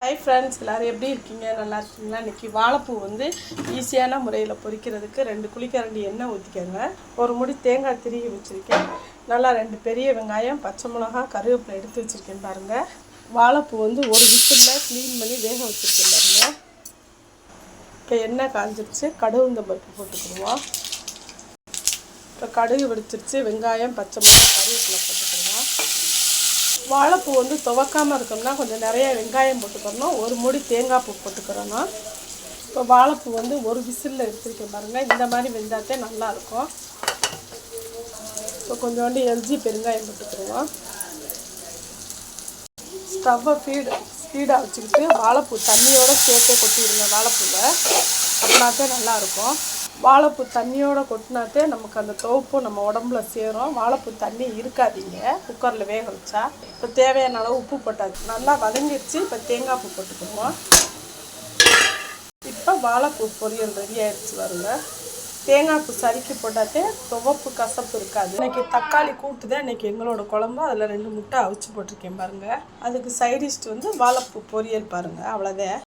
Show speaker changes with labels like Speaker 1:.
Speaker 1: Hi friends, எல்லோரும் எப்படி இருக்கீங்க? நல்லா இருக்கீங்களா? இன்றைக்கி வாழைப்பூ ஈஸியான முறையில் பொரிக்கிறதுக்கு 2 குழிக்கரண்டி எண்ணெய் ஊற்றிக்கோங்க. ஒரு முடி தேங்காய் திருகி வச்சுருக்கேன். நல்லா 2 பெரிய வெங்காயம், பச்சை மிளகாய், கருவேப்பிலை எடுத்து வச்சுருக்கேன் பாருங்கள். வாழைப்பூ ஒரு விசிலில் க்ளீன் பண்ணி வேக வச்சுருக்கேன் பாருங்கள். இப்போ எண்ணெய் காஞ்சிருச்சு, கடுகு பருப்பு போட்டுக்கிடுவோம். இப்போ கடுகு வெடிச்சிருச்சு, வெங்காயம், பச்சை மிளகாய், கருவேப்பிலை போட்டுக்கிடுவோம். வாழைப்பூ துவக்காமல் இருக்கணும்னா கொஞ்சம் நிறைய வெங்காயம் போட்டுக்கிறணும். ஒரு மூடி தேங்காய் பூ போட்டுக்கிறணும். இப்போ வாழைப்பூ ஒரு விசிலில் எடுத்துருக்கேன் பாருங்கள். இந்த மாதிரி வெந்தாத்தே நல்லாயிருக்கும். இப்போ கொஞ்சோண்டு எல்ஜி பெருங்காயம் போட்டுக்கிடுவோம். ஸ்டவ்வை ஸ்பீடாக வச்சுக்கிட்டு வாழைப்பூ தண்ணியோடு சேர்த்தே கொட்டிடுங்க. வாழைப்பூவை அப்படின்னாத்தே நல்லாயிருக்கும். வாழைப்பூ தண்ணியோடு கொட்டினாத்தே நமக்கு அந்த துவப்பு நம்ம உடம்புல சேரும். வாழைப்பூ தண்ணி இருக்காதீங்க குக்கரில் வேக வச்சா. இப்போ தேவையான அளவு உப்பு போட்டாச்சு, நல்லா வதங்கிடுச்சு. இப்போ தேங்காய் பூ போட்டுக்குவோம். இப்போ வாழைப்பூ பொரியல் ரெடி ஆகிடுச்சு வருங்க. தேங்காய் பூ சறுக்கி போட்டாத்தே துவப்பு கசப்பு இருக்காது. இன்றைக்கி தக்காளி கூட்டு தான் இன்றைக்கி எங்களோட குழம்பு. அதில் 2 முட்டை அவிச்சு போட்டிருக்கேன் பாருங்கள். அதுக்கு சைடிஷ்ட் வாழைப்பூ பொரியல் பாருங்கள். அவ்வளோதான்.